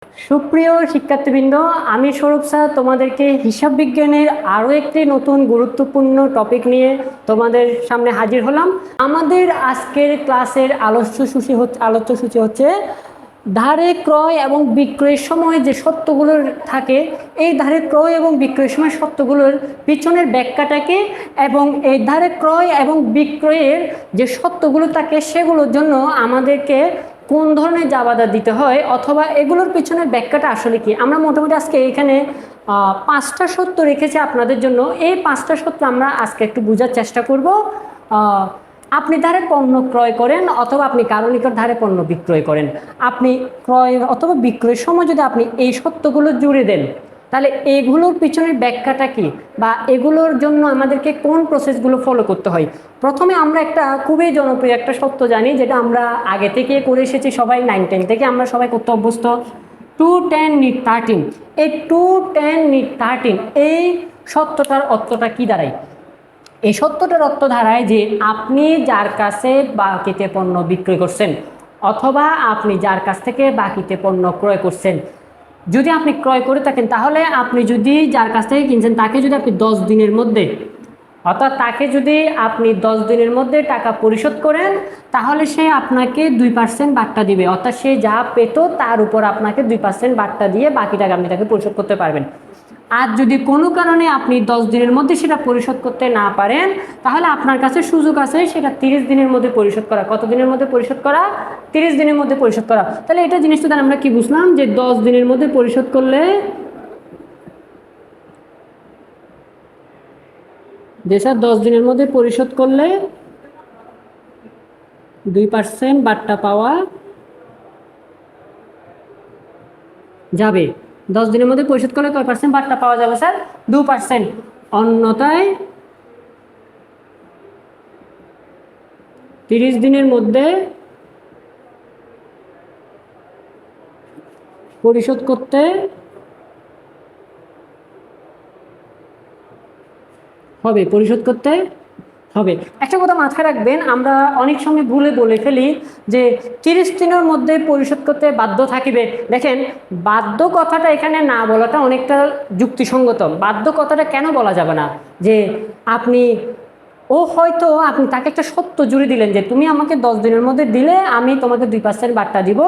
সুপ্রিয় শিক্ষার্থীবৃন্দ, আমি সৌরভ স্যার তোমাদেরকে হিসাব বিজ্ঞানের আরও একটি নতুন গুরুত্বপূর্ণ টপিক নিয়ে তোমাদের সামনে হাজির হলাম। আমাদের আজকের ক্লাসের আলোচ্যসূচি হচ্ছে ধারে ক্রয় এবং বিক্রয়ের সময় যে সত্যগুলো থাকে, এই ধারে ক্রয় এবং বিক্রয়ের সময় সত্যগুলোর পিছনের ব্যাখ্যাটাকে এবং এই ধারে ক্রয় এবং বিক্রয়ের যে সত্যগুলো থাকে সেগুলোর জন্য আমাদেরকে কোন ধরনের জাবাদা দিতে হয় অথবা এগুলোর পিছনের ব্যাখ্যাটা আসলে কি। আমরা মোটামুটি আজকে এখানে 5টা সত্য রেখেছি আপনাদের জন্য। এই 5টা সত্য আমরা আজকে একটু বোঝার চেষ্টা করব। আপনি ধারে পণ্য ক্রয় করেন অথবা আপনি কারো নিকট ধারে পণ্য বিক্রয় করেন, আপনি ক্রয় অথবা বিক্রয়ের সময় যদি আপনি এই সত্যগুলো জুড়ে দেন, তাহলে এগুলোর পিছনের ব্যাখ্যাটা কি বা এগুলোর জন্য আমাদেরকে কোন প্রসেসগুলো ফলো করতে হয়। প্রথমে আমরা একটা খুবই জনপ্রিয় একটা সত্য জানি, যেটা আমরা আগে থেকে করে এসেছি, সবাই 9-10 থেকে আমরা সবাই করতে অভ্যস্ত। 2-10 নিট 13, এই 2-10 নিট 13 এই সত্যটার অর্থটা কি দাঁড়ায়? এই সত্যটার অর্থ দাঁড়ায় যে আপনি যার কাছে বাকিতে পণ্য বিক্রয় করছেন অথবা আপনি যার কাছ থেকে বাকিতে পণ্য ক্রয় করছেন, যদি আপনি ক্রয় করে থাকেন, তাহলে আপনি যদি যার কাছ থেকে কিনছেন তাকে যদি আপনি 10 দিনের মধ্যে, অর্থাৎ তাকে যদি আপনি 10 দিনের মধ্যে টাকা পরিশোধ করেন, তাহলে সে আপনাকে 2% বাট্টা দিবে, অর্থাৎ সে যা পেত তার উপর আপনাকে 2% বাট্টা দিয়ে বাকি টাকা আপনি তাকে পরিশোধ করতে পারবেন। আর যদি কোনো কারণে আপনি 10 দিনের মধ্যে সেটা পরিশোধ করতে না পারেন, তাহলে আপনার কাছে সুযোগ আছে সেটা 30 দিনের মধ্যে পরিশোধ করা। কত দিনের মধ্যে পরিশোধ করা? 30 দিনের মধ্যে পরিশোধ করা। তাহলে এটা জিনিসটা দ্বারা আমরা কি বুঝলাম, যে 10 দিনের মধ্যে পরিশোধ করলে, স্যার 10 দিনের মধ্যে পরিশোধ করলে 2% বাট্টা পাওয়া যাবে। 10 দিনের মধ্যে পরিশোধ করলে কয় পার্সেন্ট বাট্টা পাওয়া যাবে স্যার? 2%। অন্যথায় 30 দিনের মধ্যে পরিশোধ করতে হবে, পরিশোধ করতে হবে। একটা কথা মাথায় রাখবেন, আমরা অনেক সময় ভুলে বলে ফেলি যে 30 দিনের মধ্যে পরিশোধ করতে বাধ্য থাকিবে। দেখেন, বাধ্য কথাটা এখানে না বলাটা অনেকটা যুক্তিসঙ্গত। বাধ্য কথাটা কেন বলা যাবে না? যে আপনি হয়তো আপনি তাকে একটা সত্য জুড়ে দিলেন যে তুমি আমাকে 10 দিনের মধ্যে দিলে আমি তোমাকে 2% বাট্টা দিব,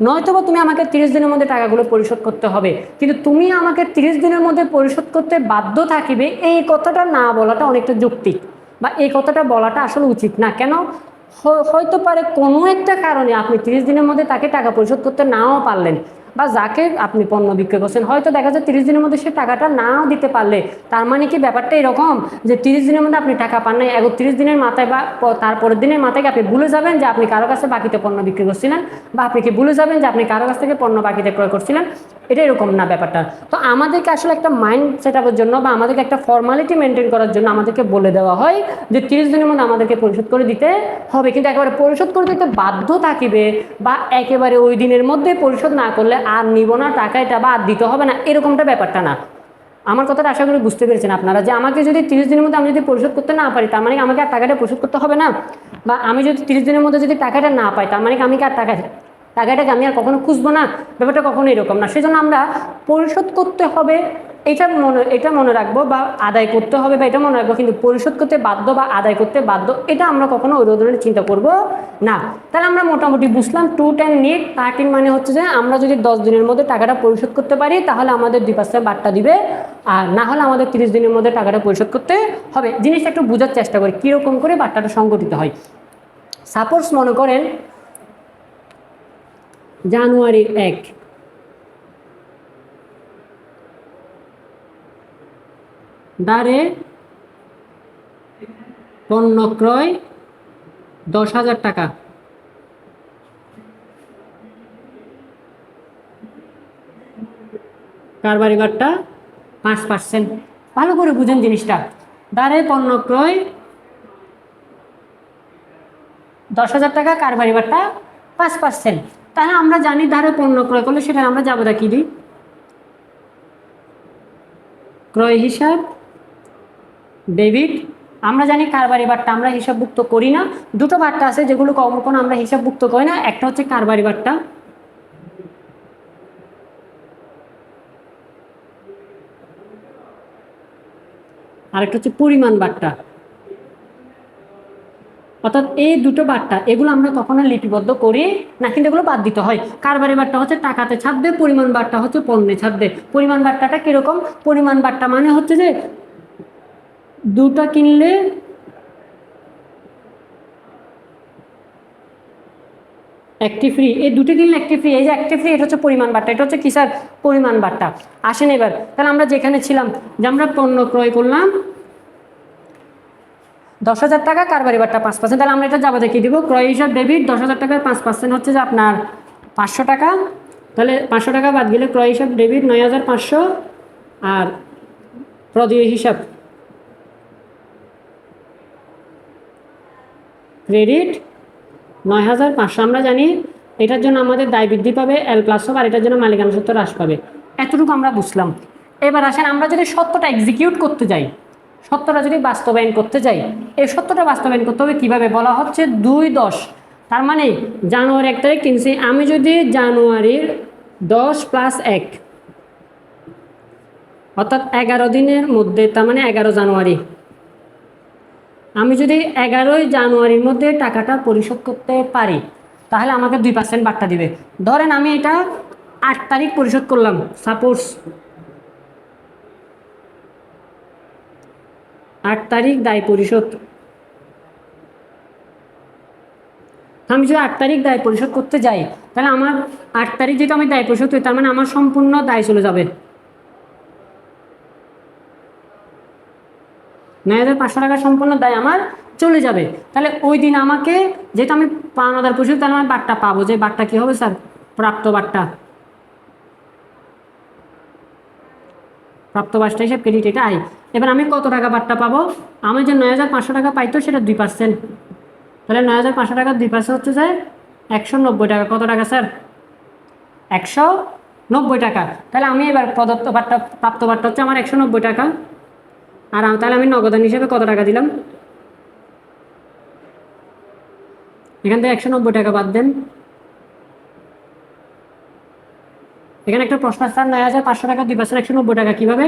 নয়তোবা তুমি আমাকে 30 দিনের মধ্যে টাকাগুলো পরিশোধ করতে হবে, কিন্তু তুমি আমাকে 30 দিনের মধ্যে পরিশোধ করতে বাধ্য থাকিবে, এই কথাটা না বলাটা অনেকটা যৌক্তিক, বা এই কথাটা বলাটা আসলে উচিত না। কেন? হয়তো পারে কোনো একটা কারণে আপনি 30 দিনের মধ্যে তাকে টাকা পরিশোধ করতে নাও পারলেন, বা যাকে আপনি পণ্য বিক্রয় করছেন হয়তো দেখা যায় 30 দিনের মধ্যে সে টাকাটা নাও দিতে পারলে, তার মানে কি ব্যাপারটা এরকম যে 30 দিনের মধ্যে আপনি টাকা পান নাই, 30 দিনের মাথায় বা তারপরের দিনের মাথায় আপনি ভুলে যাবেন যে আপনি কারো কাছে বাকিতে পণ্য বিক্রি করছিলেন, বা আপনি কি ভুলে যাবেন যে আপনি কারো কাছ থেকে পণ্য বাকিতে ক্রয় করছিলেন? এটা এরকম না ব্যাপারটা। তো আমাদেরকে আসলে একটা মাইন্ড সেট আপের জন্য বা আমাদেরকে একটা ফর্মালিটি মেনটেন করার জন্য আমাদেরকে বলে দেওয়া হয় যে 30 দিনের মধ্যে আমাদেরকে পরিশোধ করে দিতে হবে, কিন্তু একেবারে পরিশোধ করে দিতে বাধ্য থাকিবে বা একেবারে ওই দিনের মধ্যে পরিশোধ না করলে আর নিব না টাকা, এটা বা আর দিতে হবে না, এরকমটা ব্যাপারটা না। আমার কথাটা আশা করি বুঝতে পেরেছেন আপনারা, যে আমাকে যদি 30 দিনের মধ্যে আমি যদি পরিশোধ করতে না পারি, তার মানে আমাকে আর টাকাটা পরিশোধ করতে হবে না, বা আমি যদি 30 দিনের মধ্যে যদি টাকাটা না পাই, তার মানে আমি কি আর টাকাটাকে আমি আর কখনো খুঁজবো না? ব্যাপারটা কখনো এরকম না। সেজন্য আমরা পরিশোধ করতে হবে এটা মনে রাখবো, বা আদায় করতে হবে বা এটা মনে রাখবো, কিন্তু পরিশোধ করতে বাধ্য বা আদায় করতে বাধ্য এটা আমরা কখনো ওই ধরনের চিন্তা করব না। তাহলে আমরা মোটামুটি বুঝলাম 2-10 নিট 13 মানে হচ্ছে যে আমরা যদি 10 দিনের মধ্যে টাকাটা পরিশোধ করতে পারি তাহলে আমাদের 2% বাট্টা দিবে, আর না হলে আমাদের 30 দিনের মধ্যে টাকাটা পরিশোধ করতে হবে। জিনিসটা একটু বোঝার চেষ্টা করি কীরকম করে বাট্টাটা সংগঠিত হয়। সাপোজ মনে করেন জানুয়ারির 1 দ্বারে পণ্য ক্রয় 10,000 টাকা, কারবারি বাট্টা 5%। ভালো করে বুঝেন জিনিসটা। দ্বারে পণ্য ক্রয় 10,000 টাকা, কারবারি বাট্টা 5%। তাহলে আমরা জানি দ্বারে পণ্য ক্রয় করলে সেটা আমরা যাবো কি দিই? ক্রয় হিসাব ডেবিট। আমরা জানি কারবারি বাট্টা আমরা হিসাবভুক্ত করি না। দুটো বাট্টা আছে যেগুলো কখনো আমরা হিসাবভুক্ত করি না, একটা হচ্ছে কারবারি বাট্টা, আরেকটা হচ্ছে পরিমাণ বাট্টা। অর্থাৎ এই দুটো বাট্টা এগুলো আমরা কখনো লিপিবদ্ধ করি না, কিন্তু এগুলো বাদ দিতে হয়। কারবারি বাট্টা হচ্ছে টাকাতে ছাপবে, পরিমাণ বাট্টা হচ্ছে পণ্যে ছাপবে। পরিমাণ বাট্টাটা কিরকম? পরিমাণ বাট্টা মানে হচ্ছে যে দুটা কিনলে একটি ফ্রি, এই দুটো কিনলে একটি ফ্রি, এই যে একটি ফ্রি, এটা হচ্ছে পরিমাণ বাট্টা। এটা হচ্ছে কি স্যার? পরিমাণ বাট্টা। আসেন এবার তাহলে আমরা যেখানে ছিলাম যে আমরা পণ্য ক্রয় করলাম 10,000 টাকা, কারবারি বাট্টা 5%, তাহলে আমরা এটা যাবো দেখি দিব ক্রয় হিসাব ডেবিট 10,000 টাকার 5% হচ্ছে যে আপনার 500 টাকা। তাহলে 500 টাকা বাদ গেলে ক্রয় হিসাব ডেবিট 9,500, আর প্রদেয় হিসাব ক্রেডিট 9,500। আমরা জানি এটার জন্য আমাদের দায় বৃদ্ধি পাবে, এল প্লাস হবে, আর এটার জন্য মালিকানা সত্ত্ব হ্রাস পাবে। এতটুকু আমরা বুঝলাম। এবার আসেন আমরা যদি সত্যটা এক্সিকিউট করতে যাই, সত্যটা যদি বাস্তবায়ন করতে যাই, এই সত্যটা বাস্তবায়ন করতে হবে কীভাবে? বলা হচ্ছে 2/10, তার মানে জানুয়ারি 1 তারিখ কিনছি। আমি যদি জানুয়ারির 10 + 1 অর্থাৎ 11 দিনের মধ্যে, তার মানে 11 জানুয়ারি, আমি যদি 11 জানুয়ারির মধ্যে টাকাটা পরিশোধ করতে পারি তাহলে আমাকে 2% বাট্টা দিবে। ধরেন আমি এটা 8 তারিখ পরিশোধ করলাম, সাপোজ 8 তারিখ দায় পরিশোধ। আমি যদি 8 তারিখ দায় পরিশোধ করতে যাই তাহলে আমার 8 তারিখ যেটা আমি দায় পরিশোধ করি, তার মানে আমার সম্পূর্ণ দায় চলে যাবে, 9,500 টাকা সম্পূর্ণ দায় আমার চলে যাবে। তাহলে ওই দিন আমাকে, যেহেতু আমি পাওনাদার পরিশোধ, তাহলে আমি বাট্টা পাবো। যে বাট্টা কী হবে স্যার? প্রাপ্ত বাট্টা। প্রাপ্ত বাট্টা হিসেবে ক্রেডিট, এটা আয়। এবার আমি কত টাকা বাট্টা পাবো? আমি যে 9,500 টাকা পাইতো সেটা 2%, তাহলে 9,500 টাকা 2% হচ্ছে যে 190 টাকা। কত টাকা স্যার? 190 টাকা। তাহলে আমি এবার প্রদত্ত বাট্টা, প্রাপ্ত বাট্টা হচ্ছে আমার 190 টাকা, আর তাহলে আমি নগদান হিসেবে কত টাকা দিলাম? এখান থেকে 190 টাকা বাদ দেন। এখানে একটা প্রশ্ন, স্যার 9,500 টাকা 2% 190 টাকা কীভাবে?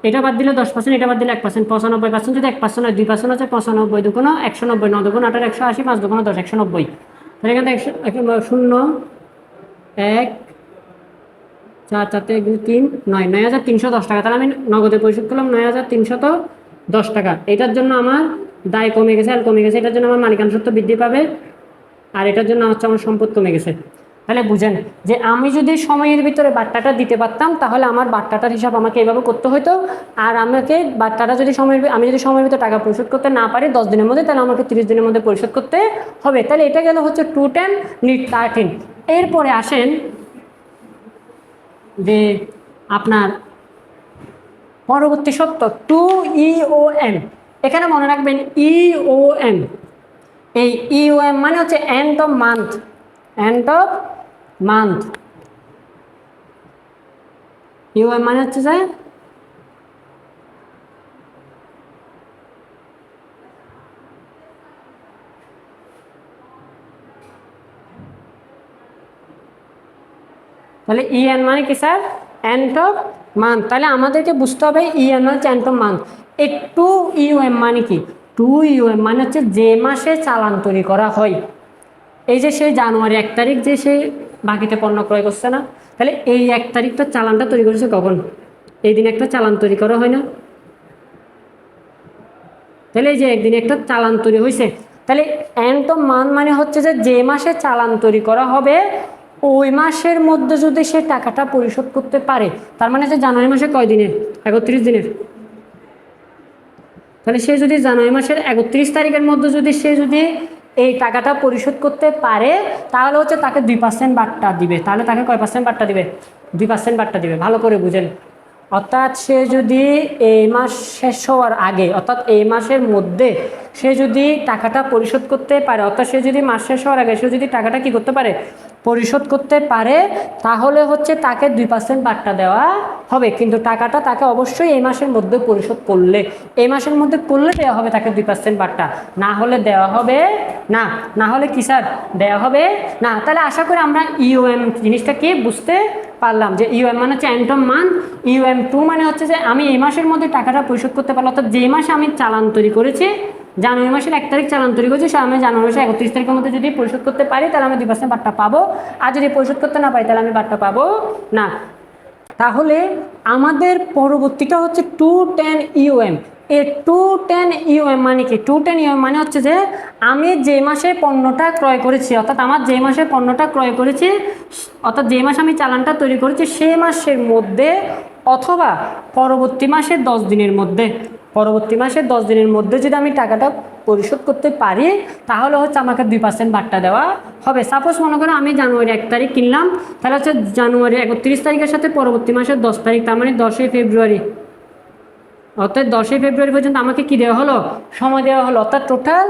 এটা বাদ দিলে 10%, এটা বাদ দিলে 1%, 95%, যদি 1% হয় 2% হচ্ছে 95, 2 190, 9 2 18, 180, 5 2 10, 190। তাহলে এখান থেকে 0 1 4 4 3 9, 9,310 টাকা। তাহলে আমি নগদে পরিশোধ করলাম 9,310 টাকা। এটার জন্য আমার দায় কমে গেছে, আর কমে গেছে, এটার জন্য আমার মালিকানা সত্ত্ব বৃদ্ধি পাবে, আর এটার জন্য হচ্ছে আমার সম্পদ কমে গেছে। তাহলে বুঝেন যে আমি যদি সময়ের ভিতরে বাট্টাটা দিতে পারতাম তাহলে আমার বাট্টাটার হিসাব আমাকে এভাবে করতে হতো, আর আমাকে বাট্টাটা যদি আমি যদি সময়ের ভিতরে টাকা পরিশোধ করতে না পারি 10 দিনের মধ্যে, তাহলে আমাকে 30 দিনের মধ্যে পরিশোধ করতে হবে। তাহলে এটা গেল হচ্ছে 210 নিট 13। এরপরে আসেন যে আপনার পরবর্তী সত্য 2EOM। এখানে মনে রাখবেন EOM, এই EOM মানে হচ্ছে end of month, end of month. EOM মানে হচ্ছে যে তাহলে EN মানে কি স্যার? End of month. তাহলে আমাদেরকে বুঝতে হবে EN মানে হচ্ছে এন্ড অফ মান্থ। এই 2EOM মানে কি? 2EOM মানে হচ্ছে যে মাসে চালান তৈরি করা হয়। এই যে সেই জানুয়ারি 1 তারিখ যে সে বাকিতে পণ্য ক্রয় করছে না, তাহলে এই 1 তারিখটা চালানটা তৈরি করেছে কখন? এই দিন একটা চালান তৈরি করা হয় না? তাহলে এই যে একদিন একটা চালান তৈরি হয়েছে, তাহলে এন্ড অফ মান্থ মানে হচ্ছে যে মাসে চালান তৈরি করা হবে ওই মাসের মধ্যে যদি সে টাকাটা পরিশোধ করতে পারে, তার মানে যে জানুয়ারি মাসে কয় দিনের? 31 দিনের। তাহলে সে যদি জানুয়ারি মাসের 31 তারিখের মধ্যে যদি সে যদি এই টাকাটা পরিশোধ করতে পারে তাহলে হচ্ছে তাকে 2% বাট্টা দিবে। তাহলে তাকে কয় % বাট্টা দিবে? 2% বাট্টা দিবে। ভালো করে বুঝেন। অর্থাৎ সে যদি এই মাস শেষ হওয়ার আগে, অর্থাৎ এই মাসের মধ্যে সে যদি টাকাটা পরিশোধ করতে পারে, অর্থাৎ সে যদি মাস শেষ হওয়ার আগে সে যদি টাকাটা কি করতে পারে? পরিশোধ করতে পারে তাহলে হচ্ছে তাকে 2% বাট্টা দেওয়া হবে, কিন্তু টাকাটা তাকে অবশ্যই এই মাসের মধ্যে পরিশোধ করলে, এই মাসের মধ্যে করলে দেওয়া হবে তাকে 2% বাট্টা, না হলে দেওয়া হবে না। না হলে কি স্যার দেওয়া হবে না। তাহলে আশা করি আমরা ইউএম জিনিসটা কি বুঝতে পারলাম, যে ইউএম মানে হচ্ছে এন্ড অফ মান্থ, ইউএম 2 মানে হচ্ছে যে আমি এই মাসের মধ্যে টাকাটা পরিশোধ করতে পারলাম, অর্থাৎ যে মাসে আমি চালান তৈরি করেছি, জানুয়ারি মাসের 1 তারিখ চালান তৈরি করেছি, সে আমি জানুয়ারি মাসের 31 তারিখের মধ্যে যদি পরিশোধ করতে পারি তাহলে আমি 2% বাট্টা পাবো, আর যদি পরিশোধ করতে না পারি তাহলে আমি বাট্টা পাবো না। তাহলে আমাদের পরবর্তীটা হচ্ছে 210 ইউএম। এই 210 ইউএম মানে কি? 210 ইউএম মানে হচ্ছে যে আমি যে মাসে পণ্যটা ক্রয় করেছি, অর্থাৎ আমার যে মাসে পণ্যটা ক্রয় করেছি, অর্থাৎ যে মাসে আমি চালানটা তৈরি করেছি সেই মাসের মধ্যে অথবা পরবর্তী মাসের 10 দিনের মধ্যে, পরবর্তী মাসের 10 দিনের মধ্যে যদি আমি টাকাটা পরিশোধ করতে পারি তাহলে হচ্ছে আমাকে 2% বাট্টা দেওয়া হবে। সাপোজ মনে করো আমি জানুয়ারি 1 তারিখ কিনলাম, তাহলে হচ্ছে জানুয়ারি 31 তারিখের সাথে পরবর্তী মাসের 10 তারিখ, তার মানে 10 ফেব্রুয়ারি, অর্থাৎ 10 ফেব্রুয়ারি পর্যন্ত আমাকে কি দেওয়া হলো? সময় দেওয়া হলো, অর্থাৎ টোটাল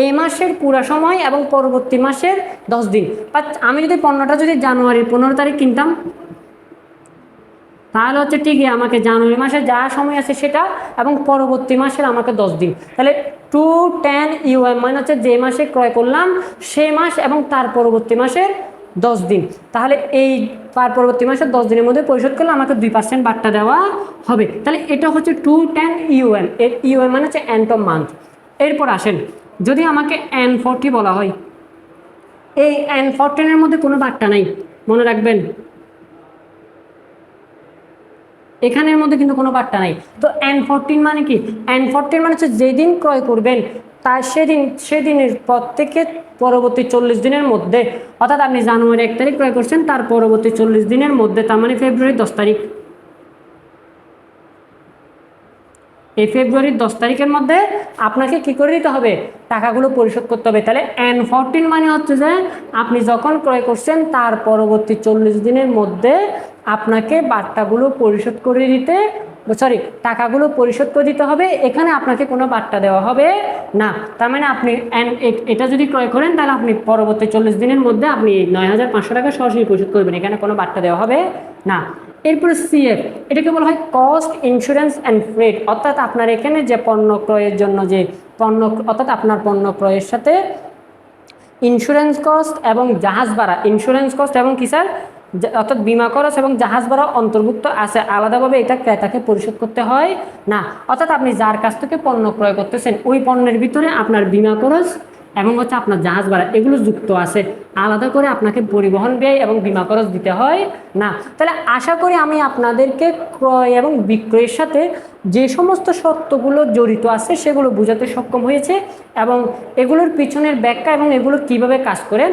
এই মাসের পুরো সময় এবং পরবর্তী মাসের 10 দিন। আমি যদি পণ্যটা যদি জানুয়ারির 15 তারিখ কিনতাম তাহলে হচ্ছে ঠিকই আমাকে জানুয়ারি মাসে যা সময় আছে সেটা এবং পরবর্তী মাসের আমাকে 10 দিন। তাহলে 210 ইউএম মানে হচ্ছে যে মাসে ক্রয় করলাম সে মাস এবং তার পরবর্তী মাসের 10 দিন। তাহলে এই তার পরবর্তী মাসের 10 দিনের মধ্যে পরিশোধ করলে আমাকে 2% বাট্টা দেওয়া হবে। তাহলে এটা হচ্ছে 210 ইউএম। এর ইউএম মানে হচ্ছে এন্ড অফ মান্থ। এরপর আসেন, যদি আমাকে N40 বলা হয়, এই N14 এর মধ্যে কোনো বাট্টা নাই, মনে রাখবেন এখানের মধ্যে কিন্তু কোনো বাট্টা নাই। তো N14 মানে কি? N14 মানে হচ্ছে যেদিন ক্রয় করবেন তার সেদিনের পর থেকে পরবর্তী 40 দিনের মধ্যে, অর্থাৎ আপনি জানুয়ারি 1 তারিখ ক্রয় করছেন তার পরবর্তী 40 দিনের মধ্যে, তার মানে ফেব্রুয়ারি 10 তারিখ, এই ফেব্রুয়ারির 10 তারিখের মধ্যে আপনাকে কি করে দিতে হবে? টাকাগুলো পরিশোধ করতে হবে। তাহলে N14 মানে হচ্ছে যে আপনি যখন ক্রয় করছেন তার পরবর্তী 40 দিনের মধ্যে আপনাকে বাট্টাগুলো পরিশোধ করে দিতে, টাকাগুলো পরিশোধ করে দিতে হবে। এখানে আপনাকে কোনো বাট্টা দেওয়া হবে না। তার মানে আপনি এটা যদি ক্রয় করেন তাহলে আপনি পরবর্তী 40 দিনের মধ্যে আপনি 9,500 টাকা সরাসরি পরিশোধ করবেন, এখানে কোনো বাট্টা দেওয়া হবে না। এরপরে CF, এটাকে বলা হয় কস্ট, ইন্স্যুরেন্স অ্যান্ড ফ্রেট, অর্থাৎ আপনার এখানে যে পণ্য ক্রয়ের জন্য যে অর্থাৎ আপনার পণ্য ক্রয়ের সাথে ইন্স্যুরেন্স কস্ট এবং জাহাজ ভাড়া, ইন্স্যুরেন্স কস্ট এবং কি স্যার, অর্থাৎ বিমা খরচ এবং জাহাজ ভাড়া অন্তর্ভুক্ত আছে, আলাদাভাবে এটা ক্রেতাকে পরিশোধ করতে হয় না। অর্থাৎ আপনি যার কাছ থেকে পণ্য ক্রয় করতেছেন ওই পণ্যের ভিতরে আপনার বিমা খরচ এবং হচ্ছে আপনার জাহাজ ভাড়া এগুলো যুক্ত আছে, আলাদা করে আপনাকে পরিবহন ব্যয় এবং বিমা খরচ দিতে হয় না। তাহলে আশা করি আমি আপনাদেরকে ক্রয় এবং বিক্রয়ের সাথে যে সমস্ত শর্তগুলো জড়িত আছে সেগুলো বোঝাতে সক্ষম হয়েছে এবং এগুলোর পিছনের ব্যাখ্যা এবং এগুলো কিভাবে কাজ করে